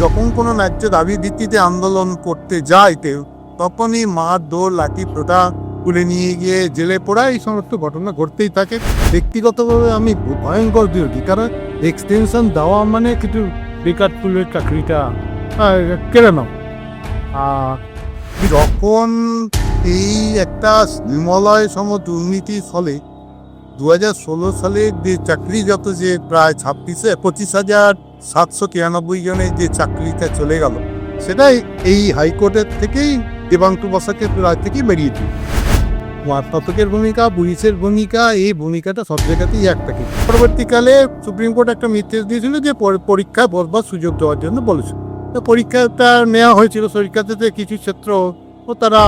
যখন কোনো ন্যায্য দাবি ভিত্তিতে আন্দোলন করতে যায় কেউ, তখনই মারধর, লাঠি প্রটা তুলে নিয়ে গিয়ে জেলে পড়া, এই সমস্ত ঘটনা ঘটতেই থাকে। ব্যক্তিগতভাবে আমি ভয়ঙ্কর বিরোধী, কারণ এক্সটেনশন দেওয়া মানে কিছু বেকার তুলে চাকরিটা কেড়ে নাও। আর যখন এই একটা হিমালয় সম দুর্নীতির ফলে 2016 সালে যে চাকরিরত যে প্রায় 25,793 জনের যে চাকরিটা চলে গেল, সেটাই এই হাইকোর্টের থেকেই দেবাংশু বসাকের রায় থেকেই বেরিয়েছে। ততকের ভূমিকা, পুলিশের ভূমিকা, এই ভূমিকাটা সব জায়গাতেই একটাকে। পরবর্তীকালে সুপ্রিম কোর্ট একটা নির্দেশ দিয়েছিল যে পরীক্ষায় বসবার সুযোগ দেওয়ার জন্য বলেছে। তো পরীক্ষাটা নেওয়া হয়েছিল, পরীক্ষাতে কিছু ক্ষেত্র ও তারা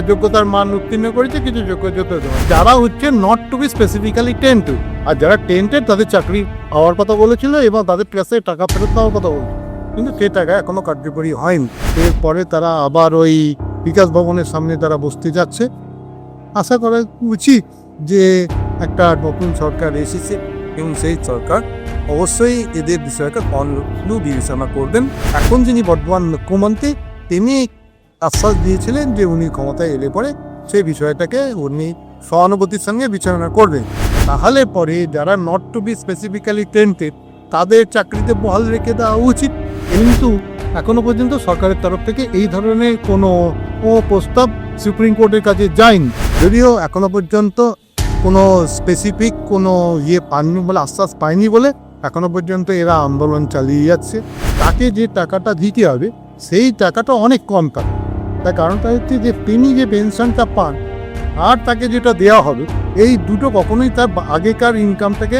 যোগ্যতার মান উত্তীর্ণ করেছে, কিছু যোগ্যতা যারা হচ্ছে not to be specifically tainted, আর যারা টেন্টেড তাদের চাকরি হওয়ার কথা বলেছিল এবং তাদের কাছে টাকা ফেরত দেওয়ার কথা বলেছিল, কিন্তু সে টাকা এখনো কার্যকরী হয়নি। এরপরে তারা আবার ওই বিকাশ ভবনের সামনে তারা বসতে যাচ্ছে। আশা করা উচিত যে একটা নতুন সরকার এসেছে এবং সেই সরকার অবশ্যই এদের বিষয়টা বিবেচনা করবেন। এখন যিনি বর্তমান মুখ্যমন্ত্রী, তিনি আশ্বাস দিয়েছিলেন যে উনি ক্ষমতায় এলে পরে সেই বিষয়টাকে উনি সহানুভূতির সঙ্গে বিচারণা করবেন। তাহলে পরে যারা not to be specifically tainted তাদের চাকরিতে বহাল রেখে দেওয়া উচিত। কিন্তু এখনো পর্যন্ত সরকারের তরফ থেকে এই ধরনের কোনো প্রস্তাব সুপ্রিম কোর্টের কাছে যায়নি, যদিও এখনো পর্যন্ত কোনো স্পেসিফিক কোনো পাননি বলে, আশ্বাস পায়নি বলে এখনো পর্যন্ত এরা আন্দোলন চালিয়ে যাচ্ছে। তাকে যে টাকাটা দিতে হবে সেই টাকাটা অনেক কম পাবে। তার কারণটা হচ্ছে যে তিনি যে পেনশনটা পান আর তাকে যেটা দেওয়া হবে, এই দুটো কখনোই তার আগেকার ইনকামটাকে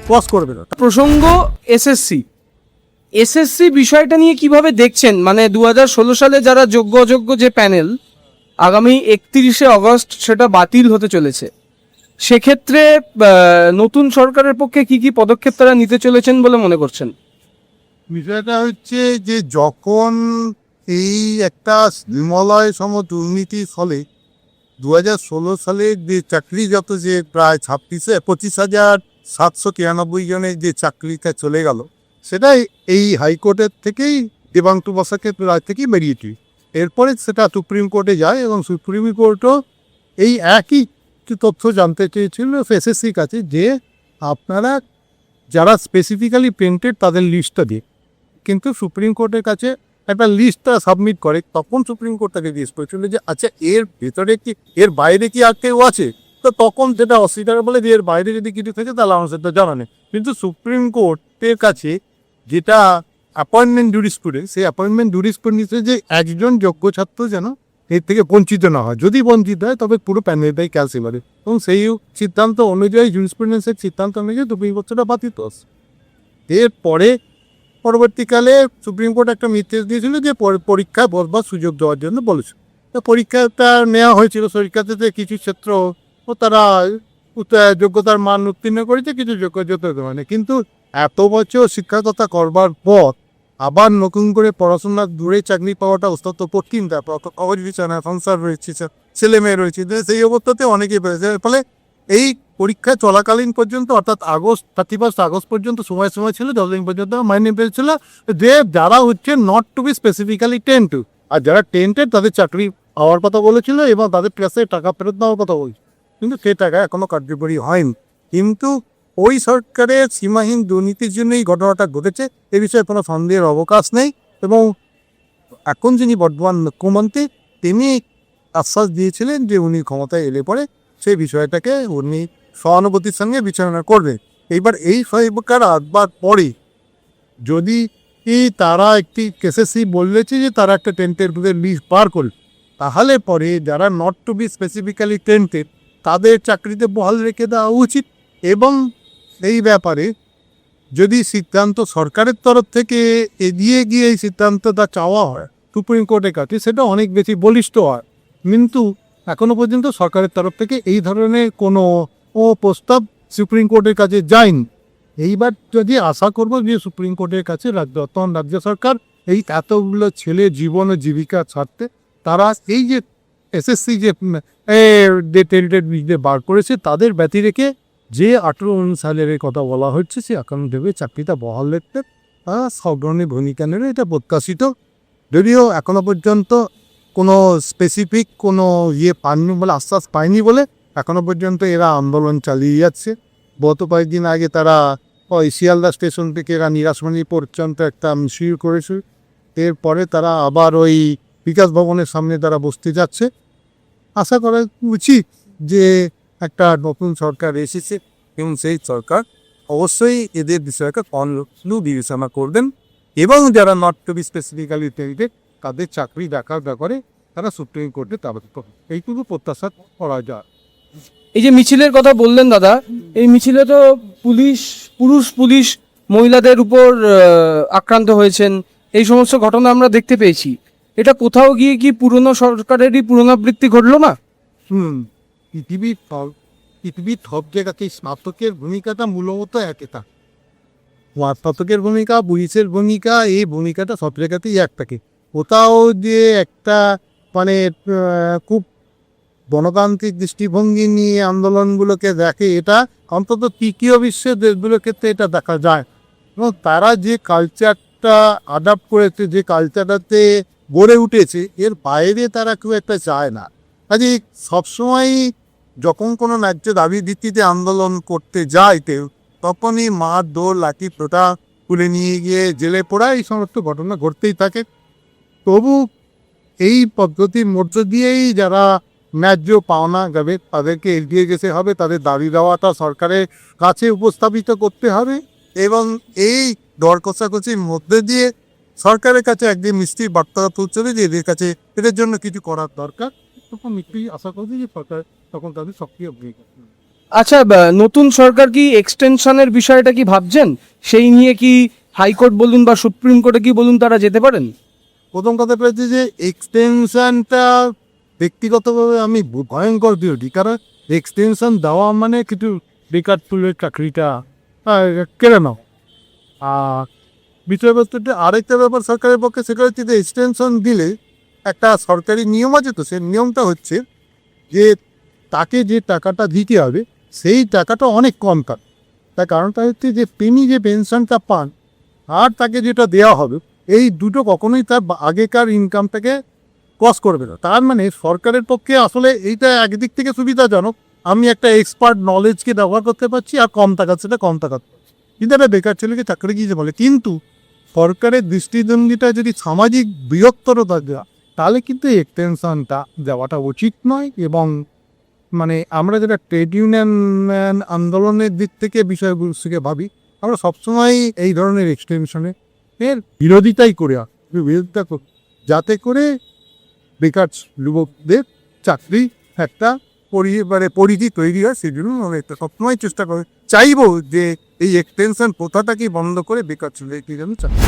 ক্রস করবে না। প্রসঙ্গ এসএসসি বিষয়টা নিয়ে কিভাবে দেখছেন? মানে 2016 সালে যারা যোগ্য অযোগ্য যে প্যানেল, আগামী 31শে অগস্ট সেটা বাতিল হতে চলেছে। সেক্ষেত্রে নতুন সরকারের পক্ষে কি কি পদক্ষেপ তারা নিতে চলেছেন বলে মনে করছেন? বিষয়টা হচ্ছে যে যখন এই একটা হিমালয় সম দুর্নীতির ফলে 2016 সালে যে চাকরিরত যে প্রায় 25,793 জনের যে চাকরিটা চলে গেল, সেটাই এই হাইকোর্টের থেকেই দেবাংশু বসাকের রায় থেকেই বেরিয়েছে। এরপরে সেটা সুপ্রিম কোর্টে যায় এবং সুপ্রিম কোর্টও এই একই তথ্য জানতে চেয়েছিল এসএসসির কাছে যে আপনারা যারা স্পেসিফিক্যালি পেন্টেড তাদের লিস্টটা দিয়ে, কিন্তু সুপ্রিম কোর্টের কাছে একটা লিস্টটা সাবমিট করে, তখন সুপ্রিম কোর্ট তাকে জিজ্ঞেস করেছিল যে আচ্ছা এর ভেতরে কি, এর বাইরে কি আর কেউ আছে? তো তখন যেটা অস্বীকার বলে যে এর বাইরে যদি কিছু থাকে তাহলে আমার সেটা জানা নেই। কিন্তু সুপ্রিম কোর্টের কাছে যেটা অ্যাপয়েন্টমেন্ট জুরিসপ্রুডেন্স, সেই অ্যাপয়েন্টমেন্ট জুরিসপ্রুডেন্সে যে একজন যোগ্য ছাত্র যেন এর থেকে বঞ্চিত না হয়, যদি বঞ্চিত হয় তবে পুরো প্যানেলটাই ক্যান্সেল হবে, এবং সেই সিদ্ধান্ত অনুযায়ী জুরিসপ্রুডেন্সের সিদ্ধান্ত অনুযায়ী 2 বছরটা বাতিল হচ্ছে। এরপরে পরবর্তীকালে সুপ্রিম কোর্ট একটা নির্দেশ দিয়েছিল যে পরীক্ষায় বসবার সুযোগ দেওয়ার জন্য বলেছে। তো পরীক্ষাটা নেওয়া হয়েছিল, পরীক্ষাতে কিছু ক্ষেত্র ও তারা যোগ্যতার মান উত্তীর্ণ করেছে, কিছু যোগ্যতা মানে, কিন্তু এত বছর শিক্ষকতা করবার পর আবার নতুন করে পড়াশোনা দূরে চাকরি পাওয়াটা অত্যন্ত কঠিন। তারপর খবর বিছানা, সংসার রয়েছে, ছেলে মেয়ে রয়েছে, সেই অবস্থাতে অনেকেই পেয়েছে। ফলে এই পরীক্ষা চলাকালীন পর্যন্ত, অর্থাৎ 31 আগস্ট পর্যন্ত সময় ছিল, যতদিন পর্যন্ত মাইনে পেয়েছিল যে যারা হচ্ছে not to be specifically tainted, আর যারা টেন্টেড তাদের চাকরি হওয়ার কথা বলেছিল এবং তাদের কাছে টাকা ফেরত দেওয়ার কথা বলছিল, কিন্তু সে টাকা এখনো কার্যকরী হয়নি। কিন্তু ওই সরকারের সীমাহীন দুর্নীতির জন্য এই ঘটনাটা ঘটেছে, এ বিষয়ে কোনো সন্দেহের অবকাশ নেই। এবং এখন যিনি বর্তমান মুখ্যমন্ত্রী, তিনি আশ্বাস দিয়েছিলেন যে উনি ক্ষমতায় এলে পরে সেই বিষয়টাকে উনি সহানুভূতির সঙ্গে বিচারণা করবে। এইবার এই সরকার আসবার পরে যদি তারা একটি এসএসসি বলেছে যে তারা একটা টেন্টেড লিস্ট বার করবে, তাহলে পরে যারা not to be specifically tainted তাদের চাকরিতে বহাল রেখে দেওয়া উচিত। এবং এই ব্যাপারে যদি সিদ্ধান্ত সরকারের তরফ থেকে এগিয়ে গিয়ে এই সিদ্ধান্তটা চাওয়া হয় সুপ্রিম কোর্টের কাছে, সেটা অনেক বেশি বলিষ্ঠ হয়। কিন্তু এখনো পর্যন্ত সরকারের তরফ থেকে এই ধরনের কোনো প্রস্তাব সুপ্রিম কোর্টের কাছে যায়নি। এইবার যদি আশা করব যে সুপ্রিম কোর্টের কাছে বর্তমান রাজ্য সরকার এই এতগুলো ছেলে জীবন ও জীবিকা ছাড়তে তারা এই যে এসএসসি যে টেন্টেড বার করেছে তাদের ব্যতি রেখে যে 18 সালের কথা বলা হচ্ছে সে অ্যাকাউন্ট দেবে চাকরিটা বহাল রাখতে, সব ধরনের ভূমিকা নেবে, এটা প্রত্যাশিত। যদিও এখনো পর্যন্ত কোনো স্পেসিফিক কোনো পাননি বলে, আশ্বাস পায়নি বলে এখনো পর্যন্ত এরা আন্দোলন চালিয়ে যাচ্ছে। গত কয়েকদিন আগে তারা ওই শিয়ালদা স্টেশন থেকে এরা নিরাসমণি পর্যন্ত একটা মিছিল করেছে। এরপরে তারা আবার ওই বিকাশ ভবনের সামনে তারা বসতে যাচ্ছে। আশা করা উচিত যে একটা নতুন সরকার এসেছে এবং সেই সরকার অবশ্যই এদের বিষয়কে বিবেচনা করবেন এবং যারা not to be specifically tainted তাদের চাকরি দেখার ব্যাপারে তারা সুপ্রিম কোর্টে তাবৎ এইটুকু প্রত্যাশা করা যায়। এই যে মিছিলের কথা বললেন দাদা, এই মিছিলে তো পুরুষ মহিলাদের উপর আক্রান্ত হয়েছেন, এই সমস্ত ঘটনা আমরা দেখতে পেয়েছি। এটা কোথাও গিয়ে কি পুরনো সরকারেরই পুনরাবৃত্তি ঘটলো না? পৃথিবীর সব জায়গাতেই স্নাতকের ভূমিকাটা মূলত একটা স্নাতকের ভূমিকা, পুলিশের ভূমিকা, এই ভূমিকাটা সব জায়গাতেই এক থাকে। কোথাও যে একটা মানে খুব গণতান্ত্রিক দৃষ্টিভঙ্গি নিয়ে আন্দোলনগুলোকে দেখে, এটা অন্তত তৃতীয় বিশ্বের দেশগুলোর ক্ষেত্রে এটা দেখা যায়। এবং তারা যে কালচারটা অ্যাডাপ্ট করেছে, যে কালচারটাতে গড়ে উঠেছে, এর বাইরে তারা খুব একটা চায় না। কাজে সবসময় যখন কোনো ন্যায্য দাবি ভিত্তিতে আন্দোলন করতে যায় কেউ, তখনই মার দৌড় লাঠি প্রথা তুলে নিয়ে গিয়ে জেলে পড়া এই সমস্ত ঘটনা ঘটতেই থাকে। তবু এই পদ্ধতির মধ্য দিয়েই যারা ন্যায্য পাওনা যাবে তাদেরকে এগিয়ে যেতে হবে, তাদের দাবি দেওয়াটা সরকারের কাছে উপস্থাপিত করতে হবে এবং এই দর কষাকষির মধ্যে দিয়ে সরকারের কাছে একদিন মিষ্টি বার্তা পৌঁছবে যে এদের কাছে এদের জন্য কিছু করার দরকার। তখন নিশ্চয়ই আশা করছি যে সরকার তখন তাদের সক্রিয় ভূমিকা। আচ্ছা, নতুন সরকার কি এক্সটেনশনের বিষয়টা কি ভাবছেন? সেই নিয়ে কি হাইকোর্ট বলুন বা সুপ্রিম কোর্টে কি বলুন তারা যেতে পারেন? প্রথম কথা পেয়েছি যে এক্সটেনশনটা ব্যক্তিগতভাবে আমি ভয়ঙ্কর বিরোধী, কারণ এক্সটেনশন দেওয়া মানে কিছু বেকার তুলে চাকরিটা কেড়ে নাও। আর বিষয়বস্তুটা আরেকটা ব্যাপার সরকারের পক্ষে, সেটা হচ্ছে যে এক্সটেনশন দিলে একটা সরকারি নিয়ম আছে, তো সেই নিয়মটা হচ্ছে যে তাকে যে টাকাটা দিতে হবে সেই টাকাটা অনেক কম থাকে। তার কারণটা হচ্ছে যে তিনি যে পেনশনটা পান আর তাকে যেটা দেওয়া হবে, এই দুটো কখনোই তার আগেকার ইনকামটাকে ক্রস করবে না। তার মানে সরকারের পক্ষে আসলে এইটা একদিক থেকে সুবিধাজনক, আমি একটা এক্সপার্ট নলেজকে ব্যবহার করতে পারছি আর কম টাকা সেটা কম টাকা, কিন্তু একটা বেকার ছেলেকে চাকরি গিয়েছে বলে। কিন্তু সরকারের দৃষ্টিভঙ্গিটা যদি সামাজিক বৃহত্তরতা দেওয়া, তাহলে কিন্তু এক্সটেনশনটা দেওয়াটা উচিত নয়। এবং মানে আমরা যেটা ট্রেড ইউনিয়ন আন্দোলনের দিক থেকে বিষয়গুলোকে ভাবি, আমরা সবসময় এই ধরনের এক্সটেনশনে এর বিরোধিতাই করে বিরোধিতা যাতে করে বেকার যুবকদের চাকরি একটা পরিধি তৈরি হয়। সেই জন্য আমরা একটা সবসময় চেষ্টা করে চাইবো যে এই এক্সটেনশন প্রথাটাকে বন্ধ করে বেকার ছেলেকে যেন চাকরি।